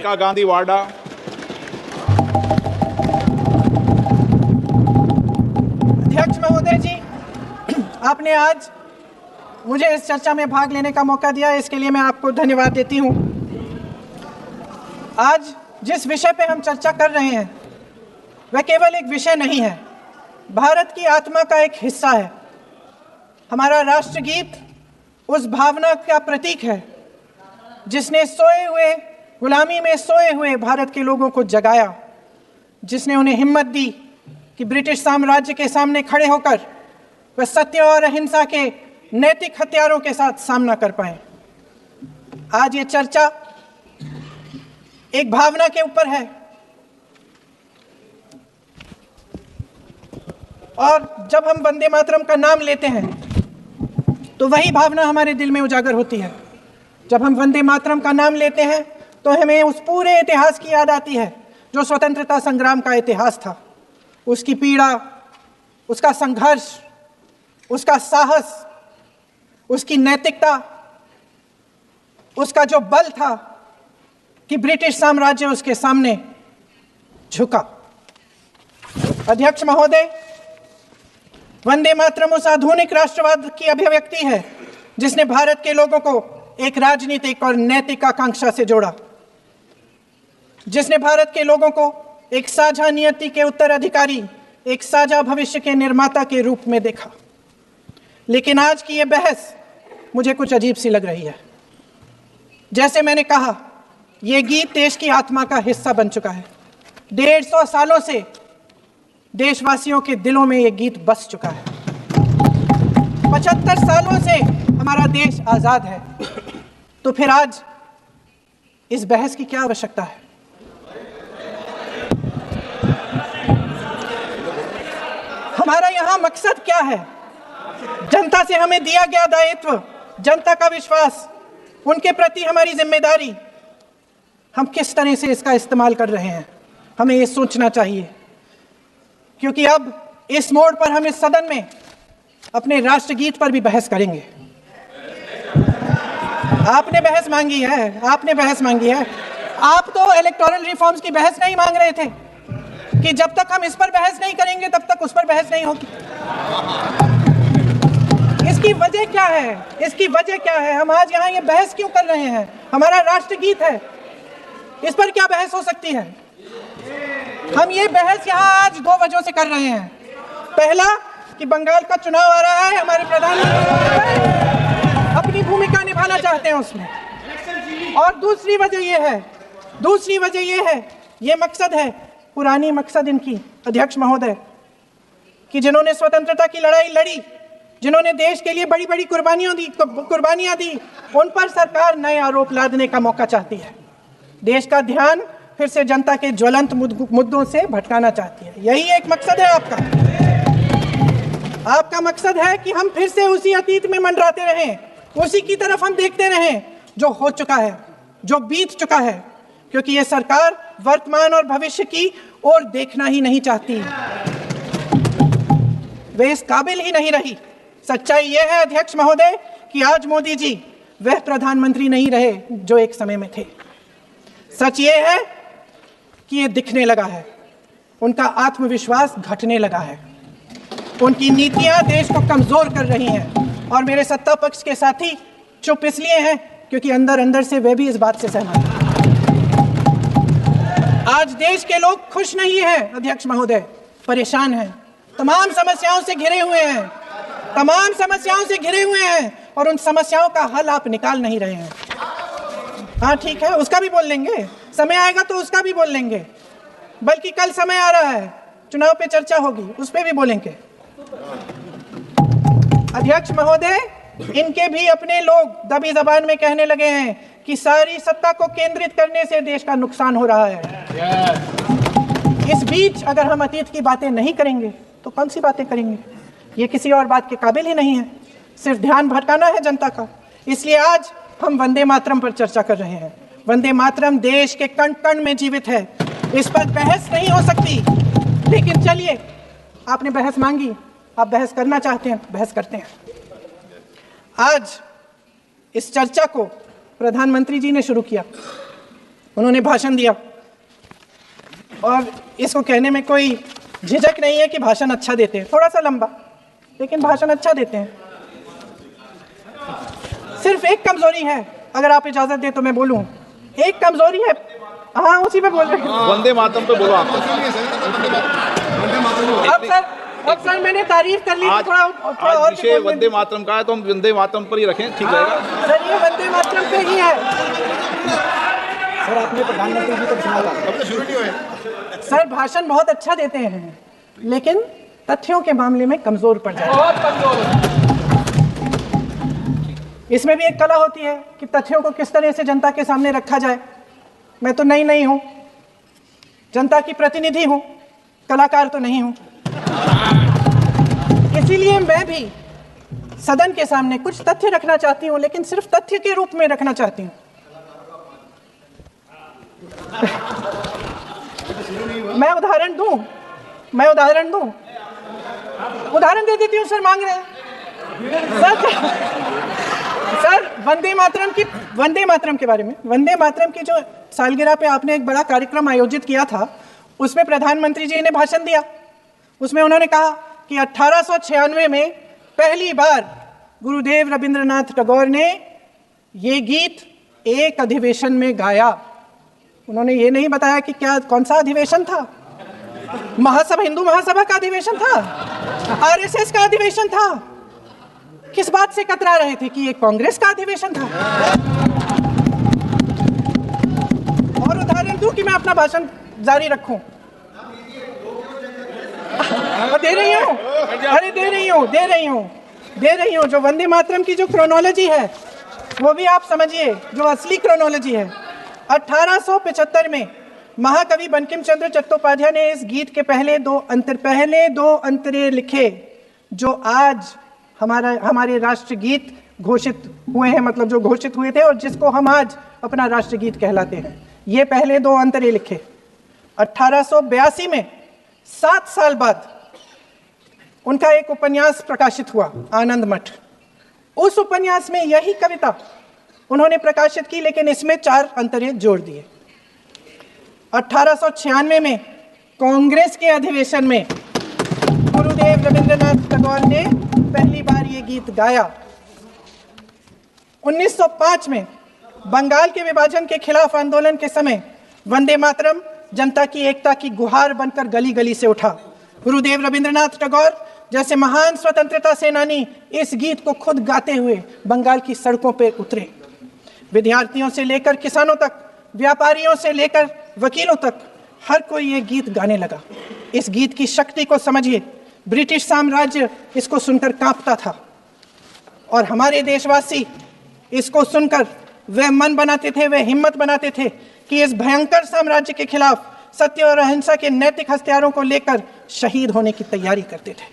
का गांधी वाडा। अध्यक्ष महोदय जी, आपने आज मुझे इस चर्चा में भाग लेने का मौका दिया, इसके लिए मैं आपको धन्यवाद देती हूँ। आज जिस विषय पे हम चर्चा कर रहे हैं वह केवल एक विषय नहीं है, भारत की आत्मा का एक हिस्सा है। हमारा राष्ट्रगीत उस भावना का प्रतीक है जिसने सोए हुए, गुलामी में सोए हुए भारत के लोगों को जगाया, जिसने उन्हें हिम्मत दी कि ब्रिटिश साम्राज्य के सामने खड़े होकर वह सत्य और अहिंसा के नैतिक हथियारों के साथ सामना कर पाए। आज ये चर्चा एक भावना के ऊपर है और जब हम वंदे मातरम का नाम लेते हैं तो वही भावना हमारे दिल में उजागर होती है। जब हम वंदे मातरम का नाम लेते हैं तो हमें उस पूरे इतिहास की याद आती है जो स्वतंत्रता संग्राम का इतिहास था, उसकी पीड़ा, उसका संघर्ष, उसका साहस, उसकी नैतिकता, उसका जो बल था कि ब्रिटिश साम्राज्य उसके सामने झुका। अध्यक्ष महोदय, वंदे मातरम उस आधुनिक राष्ट्रवाद की अभिव्यक्ति है जिसने भारत के लोगों को एक राजनीतिक और नैतिक आकांक्षा से जोड़ा, जिसने भारत के लोगों को एक साझा नियति के उत्तराधिकारी, एक साझा भविष्य के निर्माता के रूप में देखा। लेकिन आज की यह बहस मुझे कुछ अजीब सी लग रही है। जैसे मैंने कहा, यह गीत देश की आत्मा का हिस्सा बन चुका है। 150 सालों से देशवासियों के दिलों में यह गीत बस चुका है। 75 सालों से हमारा देश आजाद है, तो फिर आज इस बहस की क्या आवश्यकता है? हमारा यहां मकसद क्या है? जनता से हमें दिया गया दायित्व, जनता का विश्वास, उनके प्रति हमारी जिम्मेदारी, हम किस तरह से इसका इस्तेमाल कर रहे हैं, हमें ये सोचना चाहिए। क्योंकि अब इस मोड़ पर हम इस सदन में अपने राष्ट्रगीत पर भी बहस करेंगे। आपने बहस मांगी है, आपने बहस मांगी है। आप तो इलेक्टोरल रिफॉर्म्स की बहस नहीं मांग रहे थे कि जब तक हम इस पर बहस नहीं करेंगे तब तक उस पर बहस नहीं होगी। इसकी वजह क्या है? इसकी वजह क्या है? हम आज यहाँ ये बहस क्यों कर रहे हैं? हमारा राष्ट्रगीत है, इस पर क्या बहस हो सकती है? हम ये बहस यहाँ आज 2 वजहों से कर रहे हैं। पहला कि बंगाल का चुनाव आ रहा है, हमारे प्रधानमंत्री अपनी भूमिका निभाना चाहते हैं उसमें। और दूसरी वजह ये है, ये मकसद है, पुरानी मकसद इनकी, अध्यक्ष महोदय, कि जिन्होंने स्वतंत्रता की लड़ाई लड़ी, जिन्होंने देश के लिए बड़ी बड़ी कुर्बानियां दी, उन पर सरकार नए आरोप लादने का मौका चाहती है। देश का ध्यान फिर से जनता के ज्वलंत मुद्दों से भटकाना चाहती है। यही एक मकसद है आपका मकसद है कि हम फिर से उसी अतीत में मंडराते रहें, उसी की तरफ हम देखते रहें जो हो चुका है, जो बीत चुका है, क्योंकि ये सरकार वर्तमान और भविष्य की ओर देखना ही नहीं चाहती। वे इस काबिल ही नहीं रही। सच्चाई यह है अध्यक्ष महोदय कि आज मोदी जी वह प्रधानमंत्री नहीं रहे जो एक समय में थे। सच ये है कि ये दिखने लगा है, उनका आत्मविश्वास घटने लगा है, उनकी नीतियां देश को कमजोर कर रही हैं। और मेरे सत्ता पक्ष के साथी चुप इसलिए हैं क्योंकि अंदर अंदर से वे भी इस बात से सहमत हैं। आज देश के लोग खुश नहीं हैं अध्यक्ष महोदय, परेशान हैं, तमाम समस्याओं से घिरे हुए हैं और उन समस्याओं का हल आप निकाल नहीं रहे हैं। हाँ ठीक है, उसका भी बोल लेंगे, समय आएगा तो उसका भी बोल लेंगे, बल्कि कल समय आ रहा है, चुनाव पे चर्चा होगी, उस पे भी बोलेंगे। अध्यक्ष महोदय, इनके भी अपने लोग दबी जबान में कहने लगे हैं कि सारी सत्ता को केंद्रित करने से देश का नुकसान हो रहा है। इस बीच अगर हम अतीत की बातें नहीं करेंगे तो कौन सी बातें करेंगे? ये किसी और बात के काबिल ही नहीं है, सिर्फ ध्यान भटकाना है जनता का। इसलिए आज हम वंदे मातरम पर चर्चा कर रहे हैं। वंदे मातरम देश के कण कण में जीवित है, इस पर बहस नहीं हो सकती। लेकिन चलिए, आपने बहस मांगी, आप बहस करना चाहते हैं, बहस करते हैं। आज इस चर्चा को प्रधानमंत्री जी ने शुरू किया। उन्होंने भाषण दिया और इसको कहने में कोई झिझक नहीं है कि भाषण अच्छा देते हैं, थोड़ा सा लंबा लेकिन भाषण अच्छा देते हैं। सिर्फ एक कमजोरी है, अगर आप इजाजत दें तो मैं बोलूं, एक कमजोरी है। हाँ, उसी पे बोल रहे हैं। वंदे मातरम पे बोलो आप। अब सर मैंने तारीफ कर ली, थोड़ा और विषय वंदे मातरम का है तो हम वंदे मातरम पर ही रखें, ठीक रहेगा। सर ये वंदे मातरम पे ही है। सर आपने प्रधानमंत्री जी को सुना था। सर भाषण बहुत अच्छा देते हैं लेकिन तथ्यों के मामले में कमजोर पड़ जाते हैं, बहुत कमजोर। इसमें भी एक कला होती है कि तथ्यों को किस तरह से जनता के सामने रखा जाए। मैं तो नहीं हूं, जनता की प्रतिनिधि हूं, कलाकार तो नहीं हूं। इसीलिए मैं भी सदन के सामने कुछ तथ्य रखना चाहती हूं, लेकिन सिर्फ तथ्य के रूप में रखना चाहती हूं। मैं उदाहरण दे देती हूँ। सर मांग रहे हैं सर वंदे मातरम के बारे में, वंदे मातरम की जो सालगिरह पे आपने एक बड़ा कार्यक्रम आयोजित किया था, उसमें प्रधानमंत्री जी ने भाषण दिया। उसमें उन्होंने कहा कि 1896 में पहली बार गुरुदेव रविंद्रनाथ टैगोर ने ये गीत एक अधिवेशन में गाया। उन्होंने ये नहीं बताया कि कौन सा अधिवेशन था। महासभा, हिंदू महासभा का अधिवेशन था, आरएसएस का अधिवेशन था। किस बात से कतरा रहे थे कि ये कांग्रेस का अधिवेशन था। और उदाहरण दूं कि मैं अपना भाषण जारी रखूं। दे रही हूं। जो वंदे मातरम की जो क्रोनोलॉजी है वो भी आप समझिए, जो असली क्रोनोलॉजी है। 1875 में महाकवि बंकिम चंद्र चट्टोपाध्याय ने इस गीत के पहले दो अंतरे लिखे, जो आज हमारे राष्ट्रगीत घोषित हुए हैं, मतलब जो घोषित हुए थे और जिसको हम आज अपना राष्ट्रगीत कहलाते हैं। ये पहले दो अंतरे लिखे 1882 में। 7 साल बाद उनका एक उपन्यास प्रकाशित हुआ, आनंद मठ। उस उपन्यास में यही कविता उन्होंने प्रकाशित की, लेकिन इसमें 4 अंतरे जोड़ दिए। 1896 में कांग्रेस के अधिवेशन में गुरुदेव रविंद्रनाथ टैगोर ने पहली बार ये गीत गाया। 1905 में बंगाल के विभाजन के खिलाफ आंदोलन के समय वंदे मातरम जनता की एकता की गुहार बनकर गली गली से उठा। गुरुदेव रविंद्रनाथ टैगोर जैसे महान स्वतंत्रता सेनानी इस गीत को खुद गाते हुए बंगाल की सड़कों पर उतरे। विद्यार्थियों से लेकर किसानों तक, व्यापारियों से लेकर वकीलों तक, हर कोई ये गीत गाने लगा। इस गीत की शक्ति को समझिए। ब्रिटिश साम्राज्य इसको सुनकर कांपता था और हमारे देशवासी इसको सुनकर वह मन बनाते थे, वह हिम्मत बनाते थे कि इस भयंकर साम्राज्य के खिलाफ सत्य और अहिंसा के नैतिक हथियारों को लेकर शहीद होने की तैयारी करते थे।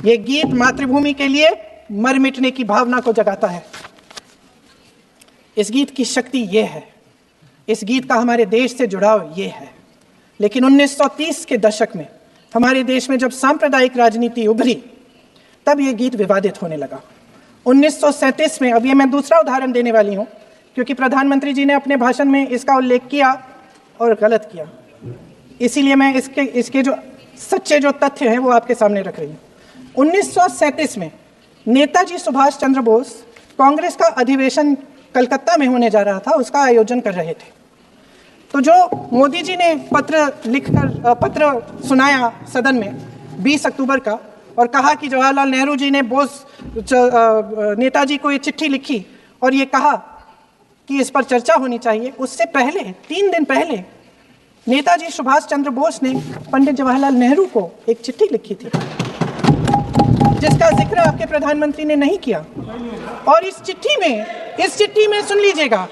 ये गीत मातृभूमि के लिए मर मिटने की भावना को जगाता है। इस गीत की शक्ति ये है, इस गीत का हमारे देश से जुड़ाव ये है। लेकिन 1930 के दशक में हमारे देश में जब सांप्रदायिक राजनीति उभरी, तब ये गीत विवादित होने लगा। 1937 में, अब ये मैं दूसरा उदाहरण देने वाली हूँ क्योंकि प्रधानमंत्री जी ने अपने भाषण में इसका उल्लेख किया और गलत किया, इसीलिए मैं इसके जो सच्चे जो तथ्य हैं वो आपके सामने रख रही हूँ। 1937 में नेताजी सुभाष चंद्र बोस कांग्रेस का अधिवेशन कलकत्ता में होने जा रहा था, उसका आयोजन कर रहे थे। तो जो मोदी जी ने पत्र सुनाया सदन में 20 अक्टूबर का और कहा कि जवाहरलाल नेहरू जी ने नेताजी को ये चिट्ठी लिखी और ये कहा कि इस पर चर्चा होनी चाहिए, उससे पहले 3 दिन पहले नेताजी सुभाष चंद्र बोस ने पंडित जवाहरलाल नेहरू को एक चिट्ठी लिखी थी जिसका जिक्र आपके प्रधानमंत्री ने नहीं किया। और इस चिट्ठी में सुन लीजिएगा,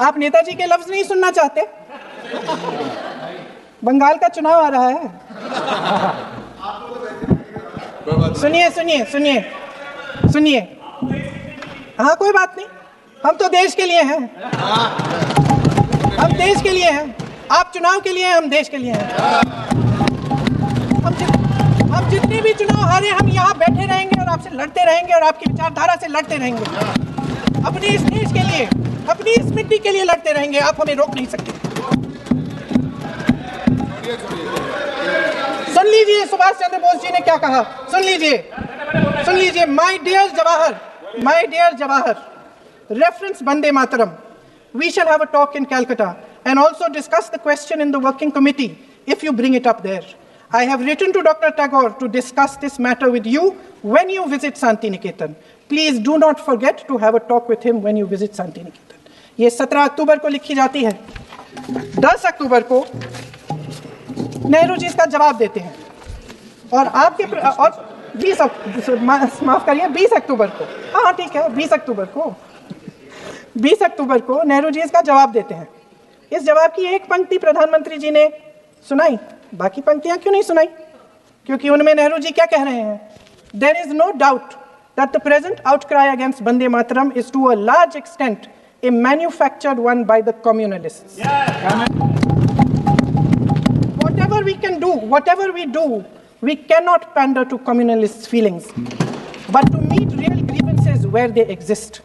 आप नेताजी के लफ्ज नहीं सुनना चाहते? बंगाल का चुनाव आ रहा है। सुनिए। हाँ, कोई बात नहीं, हम तो देश के लिए हैं। हम देश के लिए हैं, आप चुनाव के लिए हैं, हम देश के लिए हैं। हम जितने भी चुनाव हारे, हम यहाँ बैठे रहेंगे और आपसे लड़ते रहेंगे और आपकी विचारधारा से लड़ते रहेंगे। अपने इस देश के लिए, अपनी इस मिट्टी के लिए लड़ते रहेंगे। आप हमें रोक नहीं सकते। सुन लीजिए सुभाष चंद्र बोस जी ने क्या कहा, सुन लीजिए। My dear Jawahar, reference Vande Mataram. We shall have a talk in Calcutta and also discuss the question in the working committee if you bring it up there. I have written to Dr. Tagore to discuss this matter with you when you visit Santiniketan. Please do not forget to have a talk with him when you visit Santiniketan. ये 17 अक्टूबर को लिखी जाती है। 10 अक्टूबर को नेहरू जी इसका जवाब देते हैं और आपके और 20 अक्टूबर को, हाँ ठीक है, 20 अक्टूबर को नेहरू जी इसका जवाब देते हैं। इस जवाब की एक पंक्ति प्रधानमंत्री जी ने सुनाई, बाकी पंक्तियां क्यों नहीं सुनाई? क्योंकि उनमें नेहरू जी क्या कह रहे हैं? There is no doubt that the present outcry against Vande Mataram is to a large extent a manufactured one by the communalists. Whatever we do, we cannot pander to communalists' feelings, but to meet real grievances where they exist.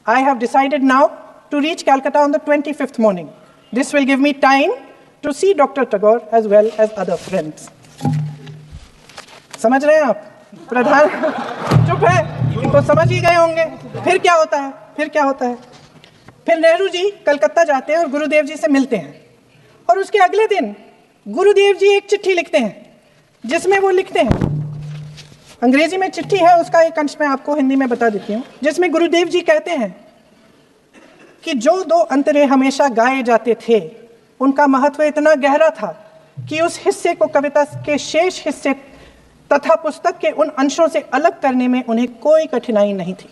I have decided now to reach Calcutta on the 25th morning. This will give me time to see Dr. Tagore as well as other friends. समझ रहे हैं आप? प्रधान चुप है तो समझ ही गए होंगे। फिर क्या होता है? फिर नेहरू जी कलकत्ता जाते हैं और गुरुदेव जी से मिलते हैं और उसके अगले दिन गुरुदेव जी एक चिट्ठी लिखते हैं जिसमें वो लिखते हैं, अंग्रेजी में चिट्ठी है, उसका एक अंश मैं आपको हिंदी में बता देती हूँ, जिसमें गुरुदेव जी कहते हैं कि जो 2 अंतरे हमेशा गाए जाते थे उनका महत्व इतना गहरा था कि उस हिस्से को कविता के शेष हिस्से तथा पुस्तक के उन अंशों से अलग करने में उन्हें कोई कठिनाई नहीं थी।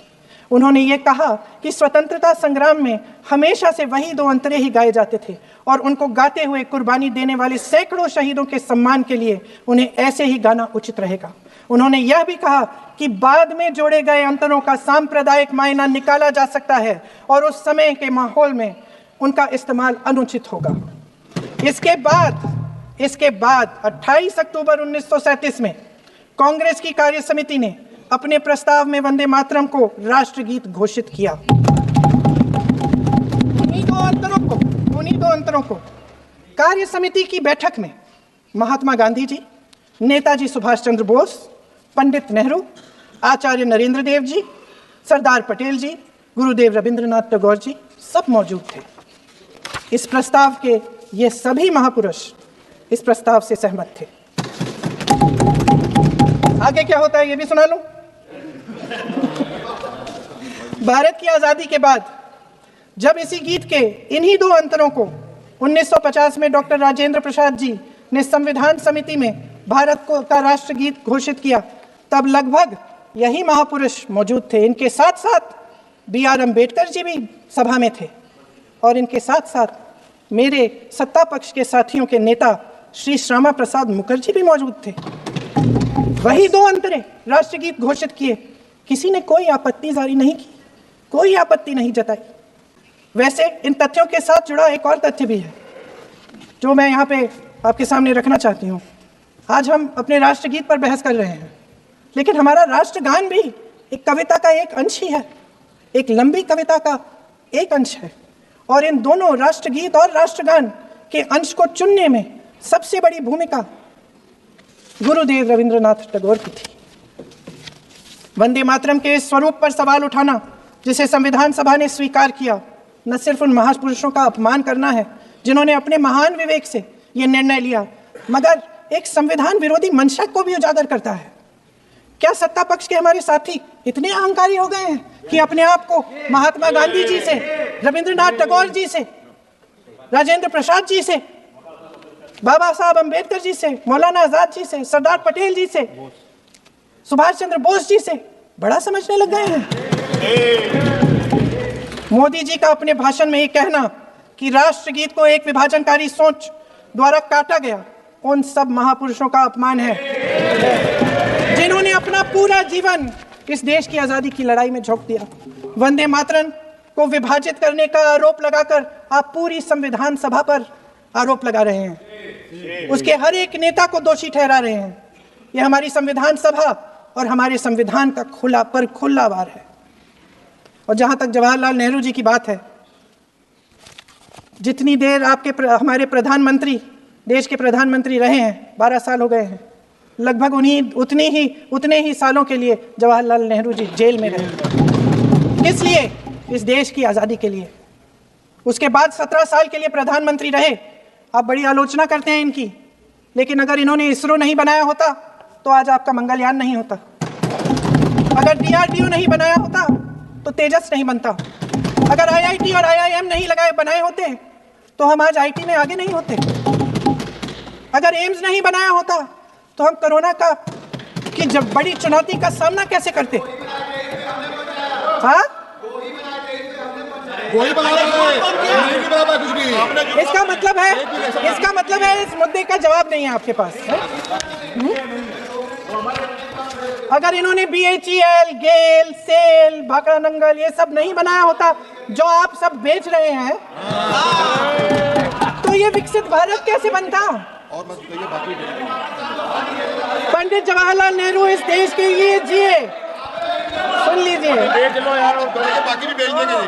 उन्होंने ये कहा कि स्वतंत्रता संग्राम में हमेशा से वही 2 अंतरे ही गाए जाते थे और उनको गाते हुए कुर्बानी देने वाले सैकड़ों शहीदों के सम्मान के लिए उन्हें ऐसे ही गाना उचित रहेगा। उन्होंने यह भी कहा कि बाद में जोड़े गए अंतरों का सांप्रदायिक मायना निकाला जा सकता है और उस समय के माहौल में उनका इस्तेमाल अनुचित होगा। इसके बाद 28 अक्टूबर 1937 में कांग्रेस की कार्य समिति ने अपने प्रस्ताव में वंदे मातरम को राष्ट्रगीत घोषित किया। उन्हीं दो अंतरों को कार्य समिति की बैठक में महात्मा गांधी जी, नेताजी सुभाष चंद्र बोस, पंडित नेहरू, आचार्य नरेंद्र देव जी, सरदार पटेल जी, गुरुदेव रविंद्रनाथ टैगोर जी सब मौजूद थे। इस प्रस्ताव के ये सभी महापुरुष इस प्रस्ताव से सहमत थे। आगे क्या होता है ये भी सुना लूं। भारत की आजादी के बाद जब इसी गीत के इन्हीं 2 अंतरों को 1950 में डॉक्टर राजेंद्र प्रसाद जी ने संविधान समिति में भारत का राष्ट्रगीत घोषित किया, तब लगभग यही महापुरुष मौजूद थे। इनके साथ साथ B.R. अम्बेडकर जी भी सभा में थे और इनके साथ साथ मेरे सत्ता पक्ष के साथियों के नेता श्री श्यामा प्रसाद मुखर्जी भी मौजूद थे। वही 2 अंतरे राष्ट्रगीत घोषित किए, किसी ने कोई आपत्ति जारी नहीं की, कोई आपत्ति नहीं जताई। वैसे इन तथ्यों के साथ जुड़ा एक और तथ्य भी है जो मैं यहाँ पे आपके सामने रखना चाहती हूँ। आज हम अपने राष्ट्रगीत पर बहस कर रहे हैं, लेकिन हमारा राष्ट्रगान भी एक कविता का एक अंश ही है, एक लंबी कविता का एक अंश है। और इन दोनों राष्ट्रगीत और राष्ट्रगान के अंश को चुनने में सबसे बड़ी भूमिका गुरुदेव रविंद्रनाथ टैगोर की थी। वंदे मातरम के इस स्वरूप पर सवाल उठाना, जिसे संविधान सभा ने स्वीकार किया, न सिर्फ उन महापुरुषों का अपमान करना है जिन्होंने अपने महान विवेक से ये निर्णय लिया, मगर एक संविधान विरोधी मंशा को भी उजागर करता है। क्या सत्ता पक्ष के हमारे साथी इतने अहंकारी हो गए हैं कि अपने आप को महात्मा गांधी जी से, रविंद्रनाथ टैगोर जी से, राजेंद्र प्रसाद जी से, बाबा साहब अम्बेडकर जी से, मौलाना आजाद जी से, सरदार पटेल जी से, सुभाष चंद्र बोस जी से बड़ा समझने लग गए हैं? मोदी जी का अपने भाषण में ये कहना कि राष्ट्रगीत को एक विभाजनकारी सोच द्वारा काटा गया, उन सब महापुरुषों का अपमान है जिन्होंने अपना पूरा जीवन इस देश की आजादी की लड़ाई में झोंक दिया। वंदे मातरम को विभाजित करने का आरोप लगाकर आप पूरी संविधान सभा पर आरोप लगा रहे हैं, उसके हर एक नेता को दोषी ठहरा रहे हैं। ये हमारी संविधान सभा और हमारे संविधान का खुला वार है। और जहां तक जवाहरलाल नेहरू जी की बात है, जितनी देर हमारे प्रधानमंत्री देश के प्रधानमंत्री रहे हैं, 12 साल हो गए हैं, लगभग उतने ही सालों के लिए जवाहरलाल नेहरू जी जेल में रहे। किस लिए? इस देश की आज़ादी के लिए। उसके बाद 17 साल के लिए प्रधानमंत्री रहे। आप बड़ी आलोचना करते हैं इनकी, लेकिन अगर इन्होंने इसरो नहीं बनाया होता तो आज आपका मंगलयान नहीं होता। अगर DRDO नहीं बनाया होता तो तेजस नहीं बनता। अगर IIT और IIM नहीं बनाए होते तो हम आज IT में आगे नहीं होते। अगर एम्स नहीं बनाया होता तो हम कोरोना की जब बड़ी चुनौती का सामना कैसे करते? हाँ, वही बना रहे हैं, नहीं बना कुछ भी। इसका मतलब है इस मुद्दे का जवाब नहीं है आपके पास। अगर इन्होंने BHEL, गेल, सेल, भाखड़ा नंगल ये सब नहीं बनाया होता जो आप सब बेच रहे हैं, तो ये विकसित भारत कैसे बनता? पंडित जवाहरलाल नेहरू इस देश के लिए जिए। सुन लीजिए,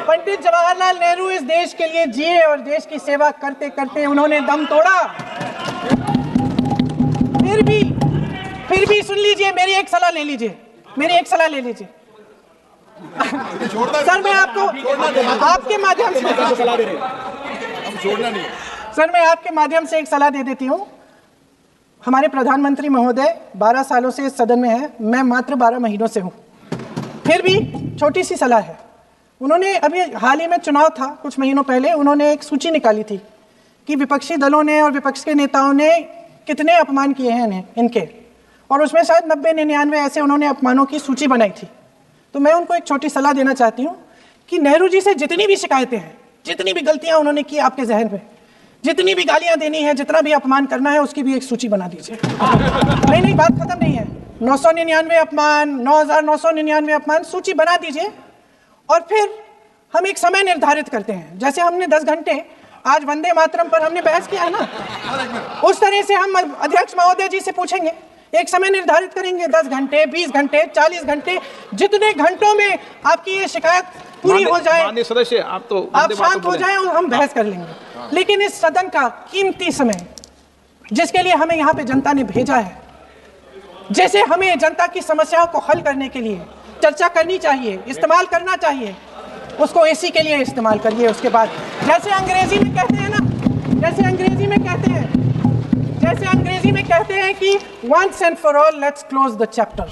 पंडित जवाहरलाल नेहरू इस देश के लिए जिए और देश की सेवा करते करते उन्होंने दम तोड़ा। फिर भी सुन लीजिए, मेरी एक सलाह ले लीजिए। सर, मैं आपके माध्यम से सलाह दे रहे हैं। छोड़ना नहीं। सर, मैं आपके माध्यम से एक सलाह दे देती हूँ। हमारे प्रधानमंत्री महोदय 12 सालों से इस सदन में हैं, मैं मात्र 12 महीनों से हूँ। फिर भी छोटी सी सलाह है। उन्होंने अभी हाल ही में चुनाव था, कुछ महीनों पहले उन्होंने एक सूची निकाली थी कि विपक्षी दलों ने और विपक्ष के नेताओं ने कितने अपमान किए हैं इनके, और उसमें शायद 90-99 ऐसे उन्होंने अपमानों की सूची बनाई थी। तो मैं उनको एक छोटी सलाह देना चाहती हूँ कि नेहरू जी से जितनी भी शिकायतें हैं, जितनी भी गलतियाँ उन्होंने की आपके जहन में, जितनी भी गालियाँ देनी है, जितना भी अपमान करना है, उसकी भी एक सूची बना दीजिए। नहीं, बात खत्म नहीं है। 999 अपमान, 9,999 अपमान, सूची बना दीजिए। और फिर हम एक समय निर्धारित करते हैं। जैसे हमने 10 घंटे आज वंदे मातरम पर हमने बहस किया है ना, उस तरह से हम अध्यक्ष महोदय जी से पूछेंगे, एक समय निर्धारित करेंगे, 10 घंटे, 20 घंटे, 40 घंटे, जितने घंटों में आपकी ये शिकायत पूरी हो जाए, माननीय सदस्य, आप शांत हो जाएं और हम बहस कर लेंगे। लेकिन इस सदन का कीमती समय, जिसके लिए हमें यहाँ पे जनता ने भेजा है, जैसे हमें जनता की समस्याओं को हल करने के लिए चर्चा करनी चाहिए, इस्तेमाल करना चाहिए, उसको इसी के लिए इस्तेमाल करिए। उसके बाद जैसे अंग्रेजी में कहते हैं कि once and for all let's close the chapter,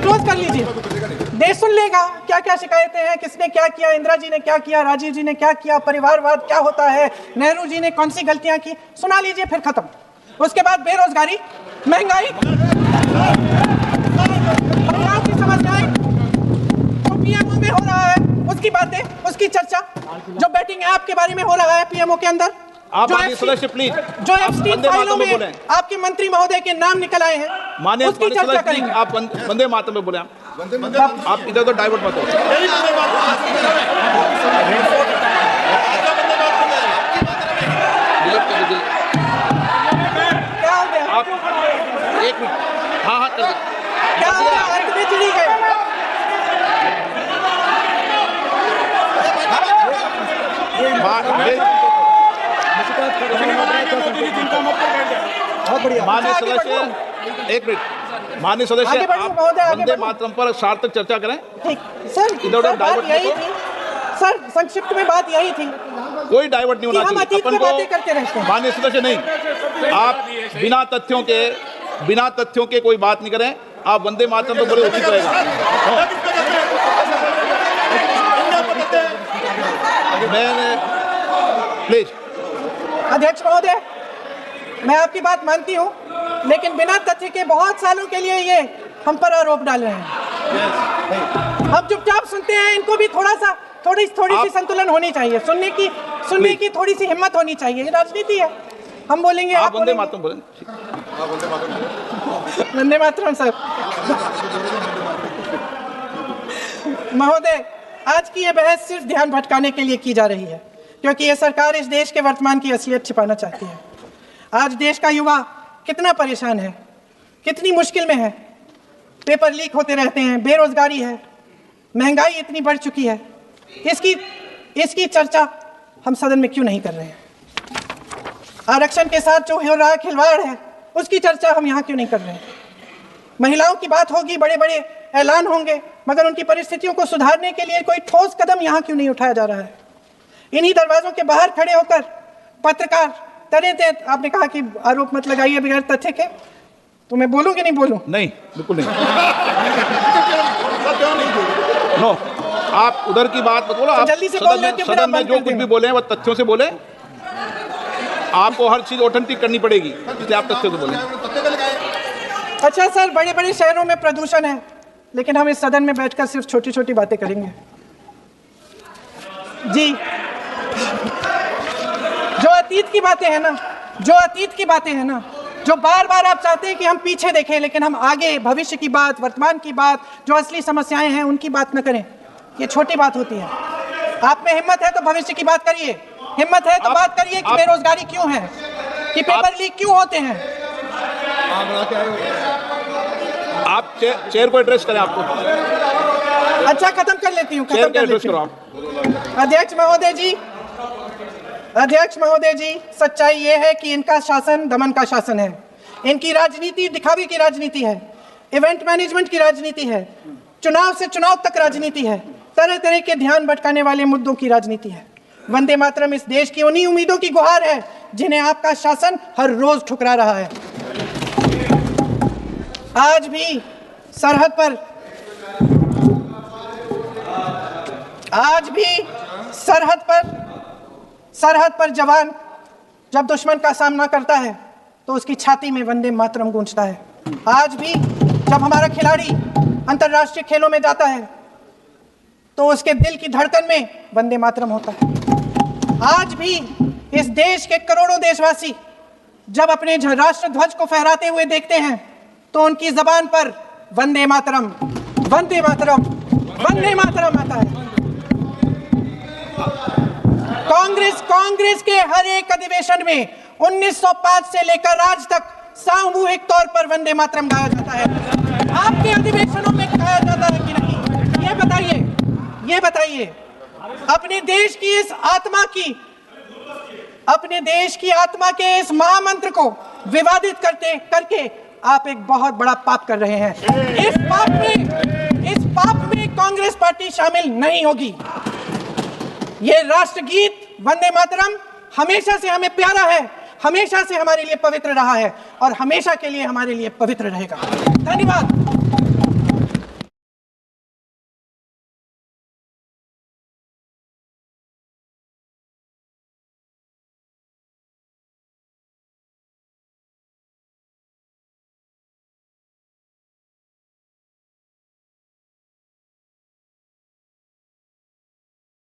close कर लीजिए। देश सुन लेगा क्या क्या शिकायतें हैं, किसने क्या किया, इंदिरा जी ने क्या किया, राजीव जी ने क्या किया, परिवारवाद क्या होता है, नेहरू जी ने कौन सी गलतियां की, सुना लीजिए, फिर खत्म। उसके बाद बेरोजगारी, महंगाई, महिलाओं की समस्याएं, जो पीएमओ में हो रहा है उसकी बातें, उसकी चर्चा, जो बैटिंग ऐप के बारे में हो रहा है पीएमओ के अंदर, आप सदस्य प्लीज, जो एप्स्टीन फाइलों में आपके मंत्री महोदय के नाम निकल आए हैं, उसकी चर्चा करेंगे। आप वंदे मातरम में बोले, आप इधर तो डाइवर्ट मत हो। क्या हो गया? आप एक मिनट, हाँ क्या हो गया? अंत में चिड़ी गए। माननीय सदस्य, एक मिनट, माननीय सदस्य, आप वंदे मातरम पर सार्थक चर्चा करें। ठीक सर, इधर डाइवर्ट यही थी सर, संक्षिप्त में बात यही थी, कोई डाइवर्ट नहीं होना चाहिए अपन बातें करते रहते को। हैं। माननीय सदस्य, नहीं, आप बिना तथ्यों के कोई बात नहीं करें। आप वंदे मातरम तो बोले उचित रहेगा। प्लीज अध्यक्ष महोदय, मैं आपकी बात मानती हूँ, लेकिन बिना तथ्य के बहुत सालों के लिए ये हम पर आरोप डाल रहे हैं। हम चुपचाप सुनते हैं, इनको भी थोड़ी सी संतुलन होनी चाहिए, सुनने की थोड़ी सी हिम्मत होनी चाहिए। राजनीति है, हम बोलेंगे, आप वंदे मातरम बोलें। वंदे मातरम सर। महोदय, आज की ये बहस सिर्फ ध्यान भटकाने के लिए की जा रही है, क्योंकि ये सरकार इस देश के वर्तमान की असलियत छिपाना चाहती है। आज देश का युवा कितना परेशान है, कितनी मुश्किल में है, पेपर लीक होते रहते हैं, बेरोजगारी है, महंगाई इतनी बढ़ चुकी है, इसकी चर्चा हम सदन में क्यों नहीं कर रहे हैं? आरक्षण के साथ जो हो रहा खिलवाड़ है उसकी चर्चा हम यहाँ क्यों नहीं कर रहे हैं? महिलाओं की बात होगी, बड़े बड़े ऐलान होंगे, मगर उनकी परिस्थितियों को सुधारने के लिए कोई ठोस कदम यहाँ क्यों नहीं उठाया जा रहा है? इन्हीं दरवाजों के बाहर खड़े होकर पत्रकार तरह आपने कहा कि आरोप मत लगाइए बगैर तथ्य के, तो मैं बोलूं कि नहीं बोलूं? नहीं, बिल्कुल नहीं। नो, आप उधर की बात मत बोलो। आप जल्दी से बोल लेते हो, सदन में जो कुछ भी बोले हैं वो तथ्यों से बोले। आपको हर चीज ऑथेंटिक करनी पड़ेगी, इसलिए आप तथ्यों से बोले। अच्छा सर, बड़े बड़े शहरों में प्रदूषण है, लेकिन हम इस सदन में बैठकर सिर्फ छोटी छोटी बातें करेंगे। जी, जो अतीत की बातें हैं ना, जो बार बार आप चाहते हैं कि हम पीछे देखें, लेकिन हम आगे भविष्य की बात, वर्तमान की बात, जो असली समस्याएं हैं उनकी बात न करें, ये छोटी बात होती है। आप में हिम्मत है तो भविष्य की बात करिए, हिम्मत है तो बात करिए कि बेरोजगारी क्यों है, कि पेपर लीक क्यों होते हैं। आप चेयर को एड्रेस करें। आपको अच्छा, खत्म कर लेती हूँ, खत्म कर लेती हूँ। अध्यक्ष महोदय जी, सच्चाई ये है कि इनका शासन दमन का शासन है। इनकी राजनीति दिखावे की राजनीति है, इवेंट मैनेजमेंट की राजनीति है, चुनाव से चुनाव तक राजनीति है, तरह तरह के ध्यान भटकाने वाले मुद्दों की राजनीति है। वंदे मातरम इस देश की उन्हीं उम्मीदों की गुहार है जिन्हें आपका शासन हर रोज ठुकरा रहा है। आज भी सरहद पर जवान जब दुश्मन का सामना करता है तो उसकी छाती में वंदे मातरम गूंजता है। आज भी जब हमारा खिलाड़ी अंतर्राष्ट्रीय खेलों में जाता है तो उसके दिल की धड़कन में वंदे मातरम होता है। आज भी इस देश के करोड़ों देशवासी जब अपने राष्ट्र ध्वज को फहराते हुए देखते हैं तो उनकी जबान पर वंदे मातरम, वंदे मातरम, वंदे मातरम आता है। कांग्रेस के हर एक अधिवेशन में 1905 से लेकर आज तक सामूहिक तौर पर वंदे मातरम गाया जाता है। आपके अधिवेशनों में गाया जाता है कि नहीं? ये बताइए। अपने देश की आत्मा के इस महामंत्र को विवादित करके आप एक बहुत बड़ा पाप कर रहे हैं। इस पाप में कांग्रेस पार्टी शामिल नहीं होगी। ये राष्ट्रगीत वंदे मातरम हमेशा से हमें प्यारा है, हमेशा से हमारे लिए पवित्र रहा है और हमेशा के लिए हमारे लिए पवित्र रहेगा। धन्यवाद।